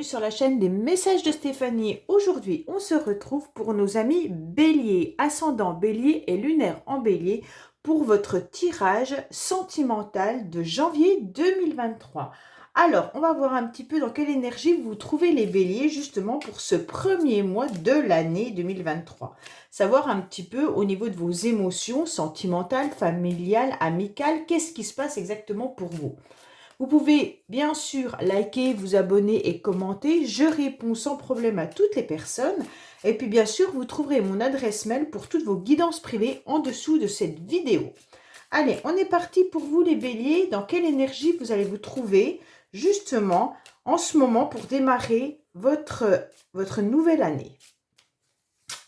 sur la chaîne des messages de Stéphanie. Aujourd'hui, on se retrouve pour nos amis Bélier, ascendant Bélier et lunaire en Bélier pour votre tirage sentimental de janvier 2023. Alors, on va voir un petit peu dans quelle énergie vous trouvez les Béliers justement pour ce premier mois de l'année 2023. Savoir un petit peu au niveau de vos émotions sentimentales, familiales, amicales, qu'est-ce qui se passe exactement pour vous. Vous pouvez bien sûr liker, vous abonner et commenter. Je réponds sans problème à toutes les personnes. Et puis bien sûr, vous trouverez mon adresse mail pour toutes vos guidances privées en dessous de cette vidéo. Allez, on est parti pour vous les béliers. Dans quelle énergie vous allez vous trouver justement en ce moment pour démarrer votre nouvelle année?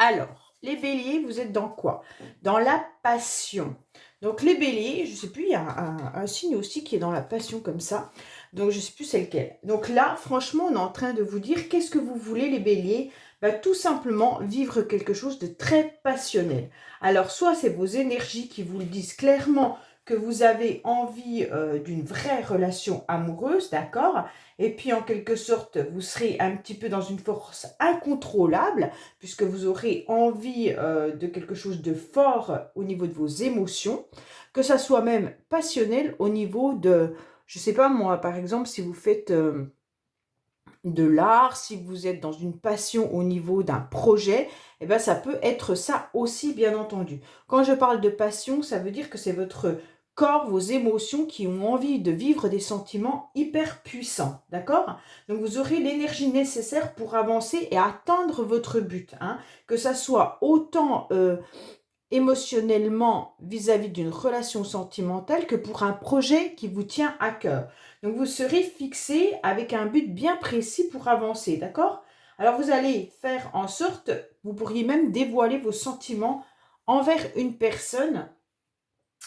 Alors, les béliers, vous êtes dans quoi? Dans la passion. Donc les béliers, je ne sais plus, il y a un signe aussi qui est dans la passion comme ça. Donc je ne sais plus c'est lequel. Donc là, franchement, on est en train de vous dire qu'est-ce que vous voulez les béliers? Tout simplement vivre quelque chose de très passionnel. Alors soit c'est vos énergies qui vous le disent clairement que vous avez envie d'une vraie relation amoureuse, d'accord? Et puis en quelque sorte, vous serez un petit peu dans une force incontrôlable puisque vous aurez envie de quelque chose de fort au niveau de vos émotions, que ça soit même passionnel au niveau de, je sais pas moi, par exemple, si vous faites de l'art, si vous êtes dans une passion au niveau d'un projet, eh ben ça peut être ça aussi, bien entendu. Quand je parle de passion, ça veut dire que c'est votre corps, vos émotions qui ont envie de vivre des sentiments hyper puissants, d'accord? Donc vous aurez l'énergie nécessaire pour avancer et atteindre votre but, hein, que ça soit autant émotionnellement vis-à-vis d'une relation sentimentale que pour un projet qui vous tient à cœur. Donc vous serez fixé avec un but bien précis pour avancer, d'accord? Alors vous allez faire en sorte, vous pourriez même dévoiler vos sentiments envers une personne,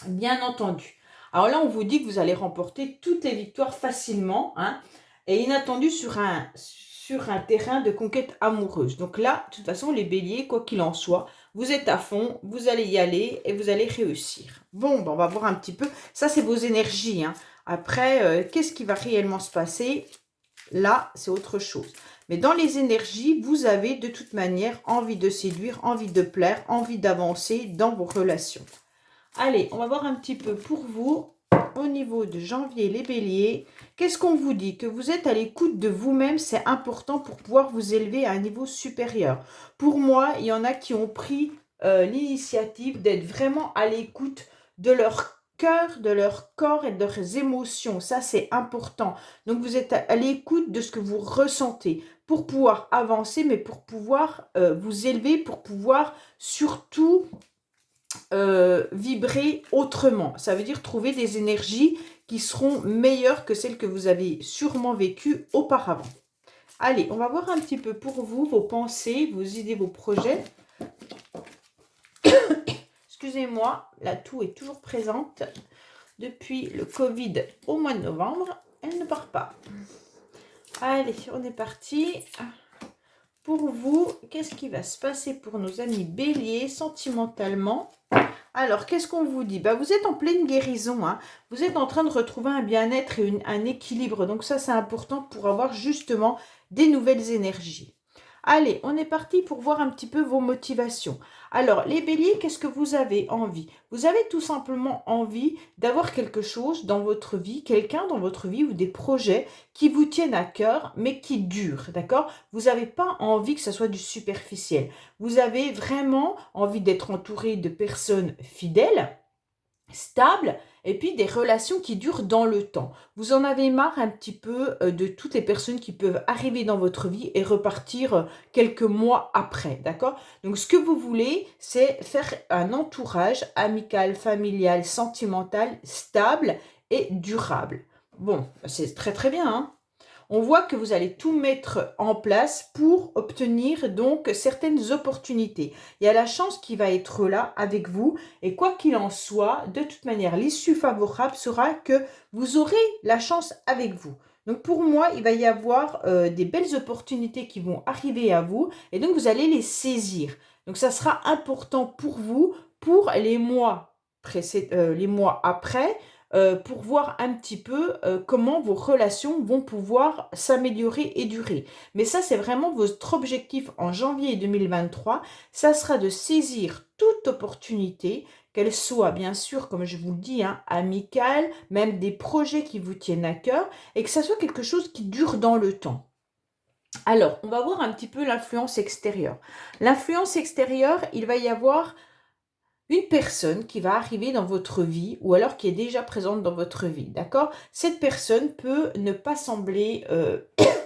bien entendu. Alors là, on vous dit que vous allez remporter toutes les victoires facilement, hein, et inattendu sur un terrain de conquête amoureuse. Donc là, de toute façon, les béliers, quoi qu'il en soit, vous êtes à fond, vous allez y aller et vous allez réussir. Bon, on va voir un petit peu. Ça, c'est vos énergies, hein. Après, qu'est-ce qui va réellement se passer? Là, c'est autre chose. Mais dans les énergies, vous avez de toute manière envie de séduire, envie de plaire, envie d'avancer dans vos relations. Allez, on va voir un petit peu pour vous, au niveau de janvier, les béliers. Qu'est-ce qu'on vous dit? Que vous êtes à l'écoute de vous-même, c'est important pour pouvoir vous élever à un niveau supérieur. Pour moi, il y en a qui ont pris l'initiative d'être vraiment à l'écoute de leur cœur, de leur corps et de leurs émotions. Ça, c'est important. Donc, vous êtes à l'écoute de ce que vous ressentez pour pouvoir avancer, mais pour pouvoir vous élever, pour pouvoir surtout vibrer autrement. Ça veut dire trouver des énergies qui seront meilleures que celles que vous avez sûrement vécues auparavant. Allez, on va voir un petit peu pour vous, vos pensées, vos idées, vos projets. Excusez-moi, la toux est toujours présente. Depuis le Covid au mois de novembre, elle ne part pas. Allez, on est parti. Pour vous, qu'est-ce qui va se passer pour nos amis béliers sentimentalement? Alors, qu'est-ce qu'on vous dit? Vous êtes en pleine guérison, hein. Vous êtes en train de retrouver un bien-être et un équilibre. Donc ça, c'est important pour avoir justement des nouvelles énergies. Allez, on est parti pour voir un petit peu vos motivations. Alors, les béliers, qu'est-ce que vous avez envie? Vous avez tout simplement envie d'avoir quelque chose dans votre vie, quelqu'un dans votre vie ou des projets qui vous tiennent à cœur, mais qui durent, d'accord? Vous n'avez pas envie que ce soit du superficiel. Vous avez vraiment envie d'être entouré de personnes fidèles, stables, et puis des relations qui durent dans le temps. Vous en avez marre un petit peu de toutes les personnes qui peuvent arriver dans votre vie et repartir quelques mois après, d'accord? Donc ce que vous voulez, c'est faire un entourage amical, familial, sentimental, stable et durable. Bon, c'est très très bien, hein? On voit que vous allez tout mettre en place pour obtenir donc certaines opportunités. Il y a la chance qui va être là avec vous et quoi qu'il en soit, de toute manière, l'issue favorable sera que vous aurez la chance avec vous. Donc pour moi, il va y avoir des belles opportunités qui vont arriver à vous et donc vous allez les saisir. Donc ça sera important pour vous pour les mois après, pour voir un petit peu comment vos relations vont pouvoir s'améliorer et durer. Mais ça, c'est vraiment votre objectif en janvier 2023. Ça sera de saisir toute opportunité, qu'elle soit bien sûr, comme je vous le dis, hein, amicale, même des projets qui vous tiennent à cœur, et que ça soit quelque chose qui dure dans le temps. Alors, on va voir un petit peu l'influence extérieure. L'influence extérieure, il va y avoir une personne qui va arriver dans votre vie ou alors qui est déjà présente dans votre vie, d'accord? Cette personne peut ne pas sembler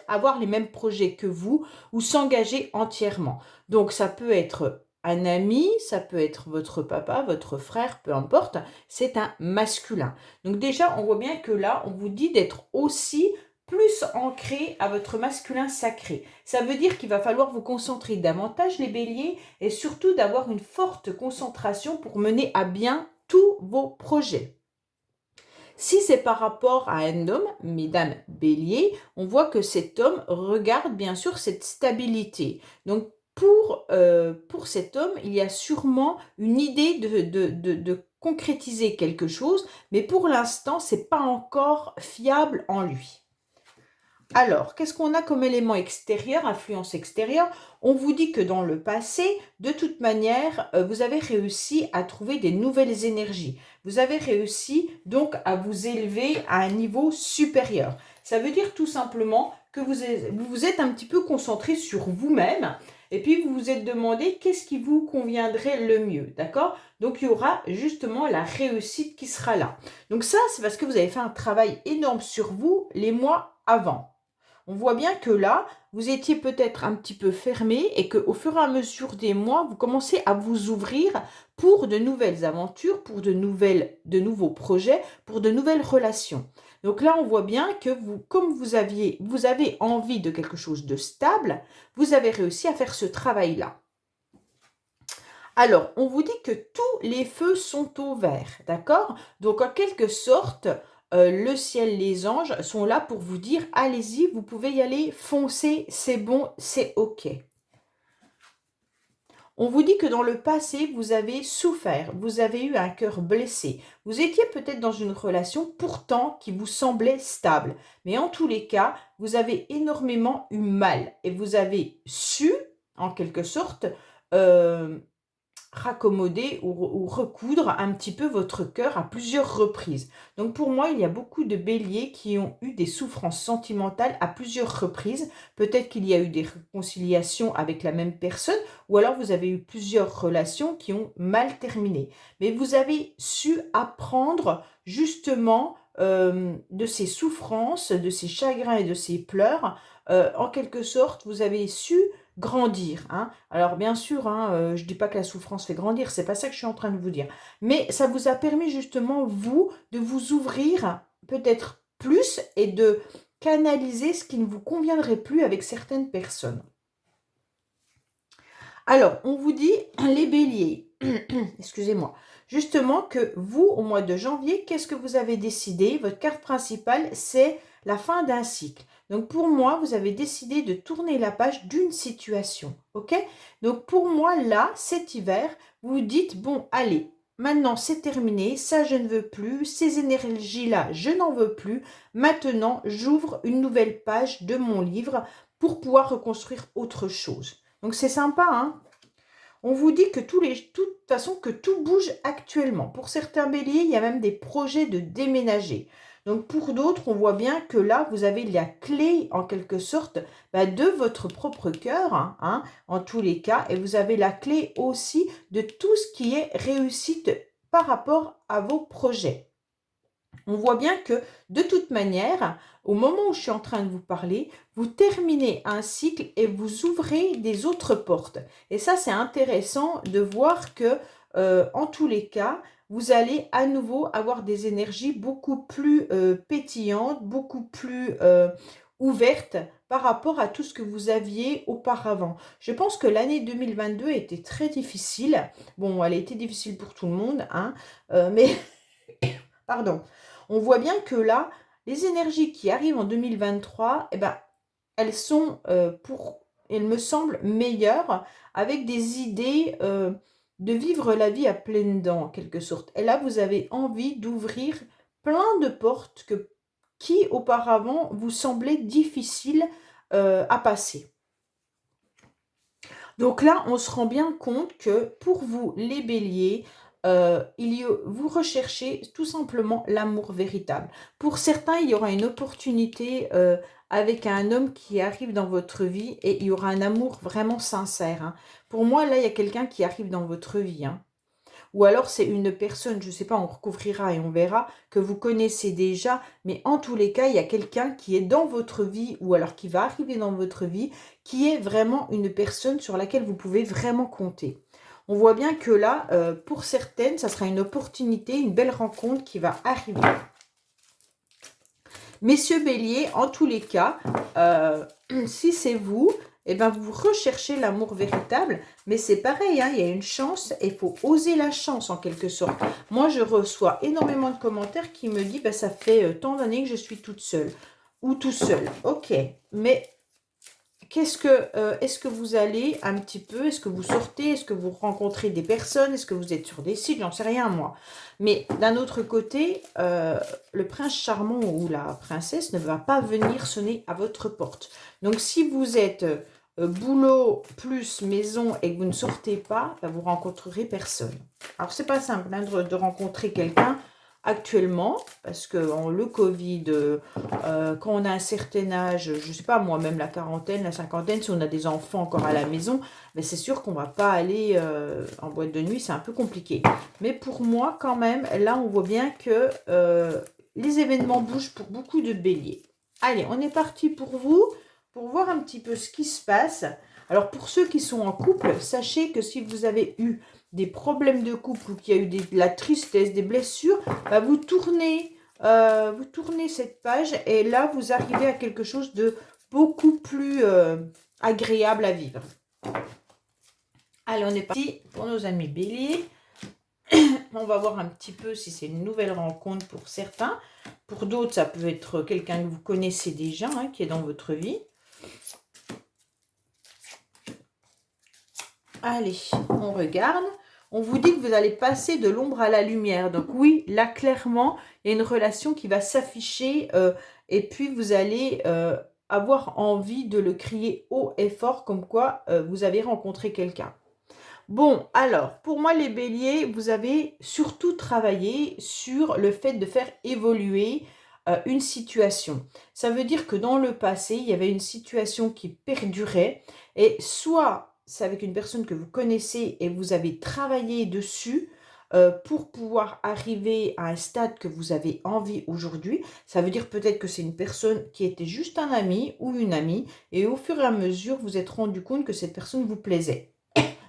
avoir les mêmes projets que vous ou s'engager entièrement. Donc, ça peut être un ami, ça peut être votre papa, votre frère, peu importe, c'est un masculin. Donc déjà, on voit bien que là, on vous dit d'être aussi plus ancré à votre masculin sacré. Ça veut dire qu'il va falloir vous concentrer davantage les béliers et surtout d'avoir une forte concentration pour mener à bien tous vos projets. Si c'est par rapport à un homme, mesdames béliers, on voit que cet homme regarde bien sûr cette stabilité. Donc pour cet homme, il y a sûrement une idée de concrétiser quelque chose, mais pour l'instant, ce n'est pas encore fiable en lui. Alors, qu'est-ce qu'on a comme élément extérieur, influence extérieure? On vous dit que dans le passé, de toute manière, vous avez réussi à trouver des nouvelles énergies. Vous avez réussi donc à vous élever à un niveau supérieur. Ça veut dire tout simplement que vous vous êtes un petit peu concentré sur vous-même et puis vous vous êtes demandé qu'est-ce qui vous conviendrait le mieux, d'accord? Donc, il y aura justement la réussite qui sera là. Donc ça, c'est parce que vous avez fait un travail énorme sur vous les mois avant. On voit bien que là, vous étiez peut-être un petit peu fermé et qu'au fur et à mesure des mois, vous commencez à vous ouvrir pour de nouvelles aventures, pour de nouveaux projets, pour de nouvelles relations. Donc là, on voit bien que vous, comme vous avez envie de quelque chose de stable, vous avez réussi à faire ce travail-là. Alors, on vous dit que tous les feux sont au vert, d'accord? Donc, en quelque sorte, le ciel, les anges sont là pour vous dire, allez-y, vous pouvez y aller, foncez, c'est bon, c'est OK. On vous dit que dans le passé, vous avez souffert, vous avez eu un cœur blessé. Vous étiez peut-être dans une relation pourtant qui vous semblait stable. Mais en tous les cas, vous avez énormément eu mal et vous avez su, en quelque sorte, raccommoder ou recoudre un petit peu votre cœur à plusieurs reprises. Donc pour moi, il y a beaucoup de béliers qui ont eu des souffrances sentimentales à plusieurs reprises. Peut-être qu'il y a eu des réconciliations avec la même personne ou alors vous avez eu plusieurs relations qui ont mal terminé. Mais vous avez su apprendre justement de ces souffrances, de ces chagrins et de ces pleurs. En quelque sorte, vous avez su grandir, hein. Alors bien sûr, hein, je dis pas que la souffrance fait grandir, c'est pas ça que je suis en train de vous dire. Mais ça vous a permis justement, vous, de vous ouvrir peut-être plus et de canaliser ce qui ne vous conviendrait plus avec certaines personnes. Alors, on vous dit, les béliers, excusez-moi, justement que vous, au mois de janvier, qu'est-ce que vous avez décidé? Votre carte principale, c'est la fin d'un cycle. Donc, pour moi, vous avez décidé de tourner la page d'une situation, ok? Donc, pour moi, là, cet hiver, vous dites, bon, allez, maintenant, c'est terminé, ça, je ne veux plus, ces énergies-là, je n'en veux plus. Maintenant, j'ouvre une nouvelle page de mon livre pour pouvoir reconstruire autre chose. Donc, c'est sympa, hein? On vous dit que de toute façon, que tout bouge actuellement. Pour certains béliers, il y a même des projets de déménager. Donc pour d'autres, on voit bien que là, vous avez la clé, en quelque sorte, de votre propre cœur, hein, en tous les cas. Et vous avez la clé aussi de tout ce qui est réussite par rapport à vos projets. On voit bien que, de toute manière, au moment où je suis en train de vous parler, vous terminez un cycle et vous ouvrez des autres portes. Et ça, c'est intéressant de voir que, en tous les cas, vous allez à nouveau avoir des énergies beaucoup plus pétillantes, beaucoup plus ouvertes par rapport à tout ce que vous aviez auparavant. Je pense que l'année 2022 était très difficile. Bon, elle a été difficile pour tout le monde, hein, mais... Pardon. On voit bien que là, les énergies qui arrivent en 2023, eh ben, elles sont, elles me semblent meilleures, avec des idées de vivre la vie à pleines dents, en quelque sorte. Et là, vous avez envie d'ouvrir plein de portes qui auparavant vous semblaient difficiles à passer. Donc là, on se rend bien compte que pour vous, les béliers, vous recherchez tout simplement l'amour véritable. Pour certains, il y aura une opportunité avec un homme qui arrive dans votre vie et il y aura un amour vraiment sincère, hein. Pour moi, là, il y a quelqu'un qui arrive dans votre vie, hein. Ou alors c'est une personne, je ne sais pas, on recouvrira et on verra, que vous connaissez déjà, mais en tous les cas, il y a quelqu'un qui est dans votre vie, ou alors qui va arriver dans votre vie, qui est vraiment une personne sur laquelle vous pouvez vraiment compter. On voit bien que là, pour certaines, ça sera une opportunité, une belle rencontre qui va arriver. Messieurs Bélier, en tous les cas, si c'est vous, eh ben vous recherchez l'amour véritable, mais c'est pareil, hein, il y a une chance et il faut oser la chance en quelque sorte. Moi, je reçois énormément de commentaires qui me disent ça fait tant d'années que je suis toute seule ou tout seul. Ok, mais est-ce que vous allez un petit peu, est-ce que vous sortez, est-ce que vous rencontrez des personnes, est-ce que vous êtes sur des sites, j'en sais rien moi. Mais d'un autre côté, le prince charmant ou la princesse ne va pas venir sonner à votre porte. Donc si vous êtes boulot plus maison et que vous ne sortez pas, vous rencontrerez personne. Alors c'est pas simple hein, de rencontrer quelqu'un actuellement, parce que le Covid, quand on a un certain âge, je ne sais pas, moi-même la quarantaine, la cinquantaine, si on a des enfants encore à la maison, ben c'est sûr qu'on ne va pas aller en boîte de nuit, c'est un peu compliqué. Mais pour moi, quand même, là, on voit bien que les événements bougent pour beaucoup de béliers. Allez, on est parti pour vous, pour voir un petit peu ce qui se passe. Alors, pour ceux qui sont en couple, sachez que si vous avez eu des problèmes de couple ou qu'il y a eu de la tristesse, des blessures, bah vous tournez cette page et là, vous arrivez à quelque chose de beaucoup plus agréable à vivre. Allez, on est parti pour nos amis béliers. On va voir un petit peu si c'est une nouvelle rencontre pour certains. Pour d'autres, ça peut être quelqu'un que vous connaissez déjà, hein, qui est dans votre vie. Allez, on regarde. On vous dit que vous allez passer de l'ombre à la lumière. Donc oui, là, clairement, il y a une relation qui va s'afficher et puis vous allez avoir envie de le crier haut et fort comme quoi vous avez rencontré quelqu'un. Bon, alors, pour moi, les béliers, vous avez surtout travaillé sur le fait de faire évoluer une situation. Ça veut dire que dans le passé, il y avait une situation qui perdurait et soit c'est avec une personne que vous connaissez et vous avez travaillé dessus pour pouvoir arriver à un stade que vous avez envie aujourd'hui. Ça veut dire peut-être que c'est une personne qui était juste un ami ou une amie et au fur et à mesure, vous êtes rendu compte que cette personne vous plaisait.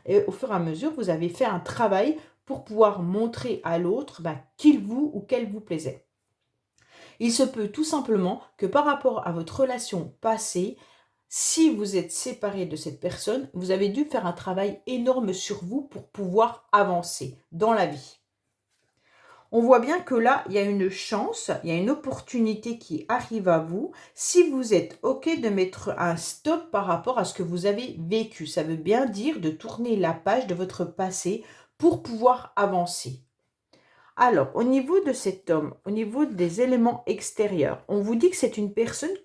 Et au fur et à mesure, vous avez fait un travail pour pouvoir montrer à l'autre qu'il vous ou qu'elle vous plaisait. Il se peut tout simplement que par rapport à votre relation passée, si vous êtes séparé de cette personne, vous avez dû faire un travail énorme sur vous pour pouvoir avancer dans la vie. On voit bien que là, il y a une chance, il y a une opportunité qui arrive à vous. Si vous êtes OK de mettre un stop par rapport à ce que vous avez vécu, ça veut bien dire de tourner la page de votre passé pour pouvoir avancer. Alors, au niveau de cet homme, au niveau des éléments extérieurs, on vous dit que c'est une personne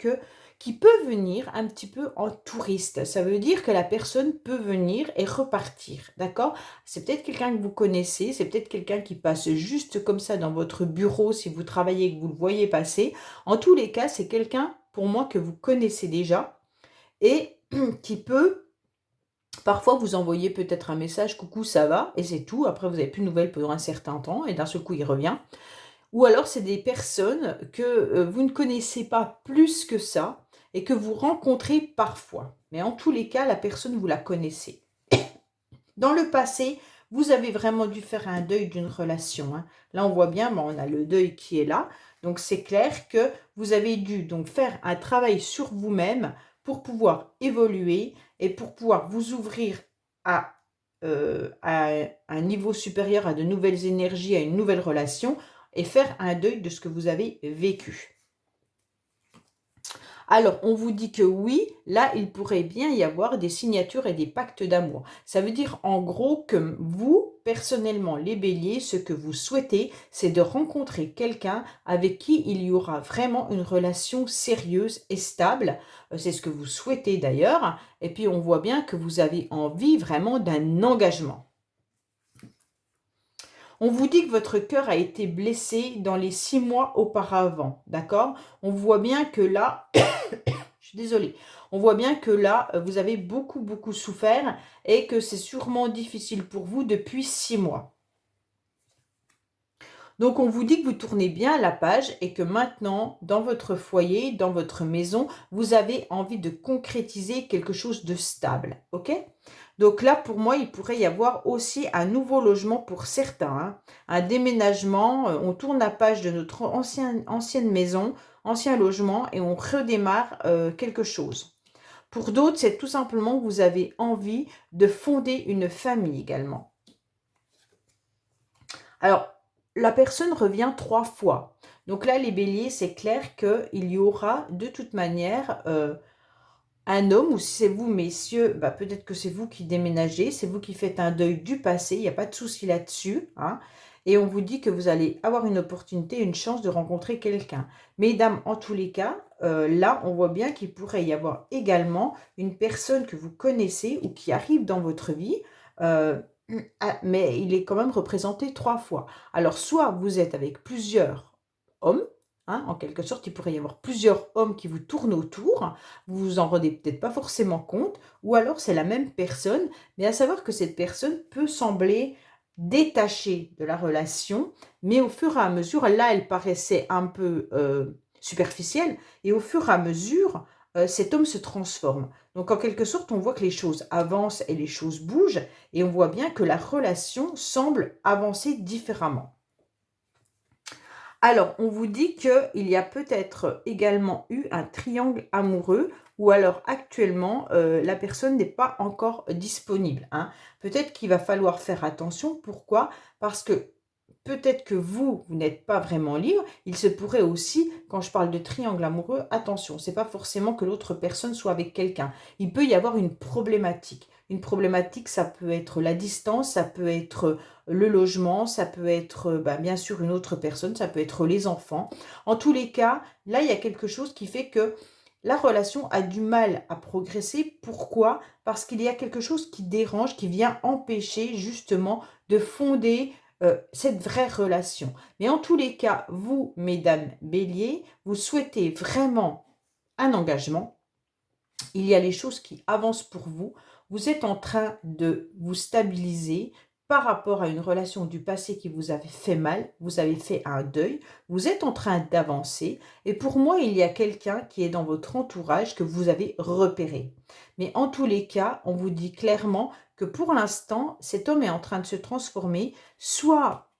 qui peut venir un petit peu en touriste. Ça veut dire que la personne peut venir et repartir, d'accord? C'est peut-être quelqu'un que vous connaissez, c'est peut-être quelqu'un qui passe juste comme ça dans votre bureau si vous travaillez et que vous le voyez passer. En tous les cas, c'est quelqu'un, pour moi, que vous connaissez déjà et qui peut parfois vous envoyer peut-être un message « Coucou, ça va ?» et c'est tout. Après, vous n'avez plus de nouvelles pendant un certain temps et d'un seul coup, il revient. Ou alors, c'est des personnes que vous ne connaissez pas plus que ça et que vous rencontrez parfois. Mais en tous les cas, la personne, vous la connaissez. Dans le passé, vous avez vraiment dû faire un deuil d'une relation, hein. Là, on voit bien, on a le deuil qui est là. Donc, c'est clair que vous avez dû donc faire un travail sur vous-même pour pouvoir évoluer et pour pouvoir vous ouvrir à un niveau supérieur, à de nouvelles énergies, à une nouvelle relation et faire un deuil de ce que vous avez vécu. Alors, on vous dit que oui, là, il pourrait bien y avoir des signatures et des pactes d'amour. Ça veut dire en gros que vous, personnellement, les béliers, ce que vous souhaitez, c'est de rencontrer quelqu'un avec qui il y aura vraiment une relation sérieuse et stable. C'est ce que vous souhaitez d'ailleurs. Et puis, on voit bien que vous avez envie vraiment d'un engagement. On vous dit que votre cœur a été blessé dans les 6 mois auparavant, d'accord? On voit bien que là, je suis désolée, on voit bien que là, vous avez beaucoup souffert et que c'est sûrement difficile pour vous depuis 6 mois. Donc, on vous dit que vous tournez bien la page et que maintenant, dans votre foyer, dans votre maison, vous avez envie de concrétiser quelque chose de stable, ok? Donc là, pour moi, il pourrait y avoir aussi un nouveau logement pour certains, hein, un déménagement. On tourne la page de notre ancienne maison, ancien logement et on redémarre quelque chose. Pour d'autres, c'est tout simplement que vous avez envie de fonder une famille également. Alors, la personne revient 3 fois. Donc là, les béliers, c'est clair qu'il y aura de toute manière un homme, ou si c'est vous, messieurs, bah, peut-être que c'est vous qui déménagez, c'est vous qui faites un deuil du passé, il n'y a pas de souci là-dessus, hein. Et on vous dit que vous allez avoir une opportunité, une chance de rencontrer quelqu'un. Mesdames, en tous les cas, là, on voit bien qu'il pourrait y avoir également une personne que vous connaissez ou qui arrive dans votre vie, mais il est quand même représenté 3 fois. Alors, soit vous êtes avec plusieurs hommes, hein, en quelque sorte, il pourrait y avoir plusieurs hommes qui vous tournent autour, vous vous en rendez peut-être pas forcément compte, ou alors c'est la même personne, mais à savoir que cette personne peut sembler détachée de la relation, mais au fur et à mesure, là, elle paraissait un peu superficielle, et au fur et à mesure, cet homme se transforme. Donc, en quelque sorte, on voit que les choses avancent et les choses bougent, et on voit bien que la relation semble avancer différemment. Alors, on vous dit qu'il y a peut-être également eu un triangle amoureux ou alors actuellement, la personne n'est pas encore disponible, hein. Peut-être qu'il va falloir faire attention. Pourquoi? Parce que peut-être que vous n'êtes pas vraiment libre. Il se pourrait aussi, quand je parle de triangle amoureux, attention, c'est pas forcément que l'autre personne soit avec quelqu'un. Il peut y avoir une problématique. Une problématique, ça peut être la distance, ça peut être le logement, ça peut être bien sûr une autre personne, ça peut être les enfants. En tous les cas, là, il y a quelque chose qui fait que la relation a du mal à progresser. Pourquoi? Parce qu'il y a quelque chose qui dérange, qui vient empêcher justement de fonder cette vraie relation. Mais en tous les cas, vous, mesdames béliers, vous souhaitez vraiment un engagement. Il y a les choses qui avancent pour vous. Vous êtes en train de vous stabiliser par rapport à une relation du passé qui vous avait fait mal. Vous avez fait un deuil. Vous êtes en train d'avancer. Et pour moi, il y a quelqu'un qui est dans votre entourage que vous avez repéré. Mais en tous les cas, on vous dit clairement que pour l'instant, cet homme est en train de se transformer. Soit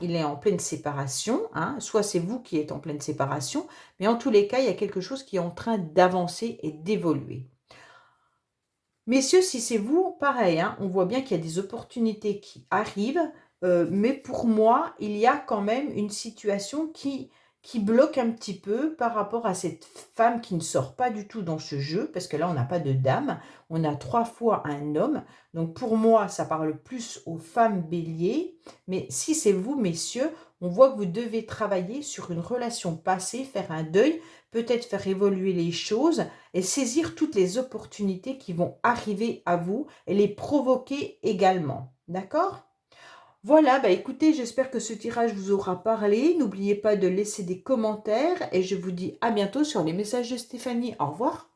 il est en pleine séparation, hein, soit c'est vous qui êtes en pleine séparation, mais en tous les cas, il y a quelque chose qui est en train d'avancer et d'évoluer. Messieurs, si c'est vous, pareil, hein, on voit bien qu'il y a des opportunités qui arrivent, mais pour moi, il y a quand même une situation qui bloque un petit peu par rapport à cette femme qui ne sort pas du tout dans ce jeu, parce que là, on n'a pas de dame, on a 3 fois un homme. Donc pour moi, ça parle plus aux femmes béliers, mais si c'est vous, messieurs, on voit que vous devez travailler sur une relation passée, faire un deuil, peut-être faire évoluer les choses et saisir toutes les opportunités qui vont arriver à vous et les provoquer également. D'accord? Voilà, bah écoutez, j'espère que ce tirage vous aura parlé. N'oubliez pas de laisser des commentaires et je vous dis à bientôt sur les messages de Stéphanie. Au revoir.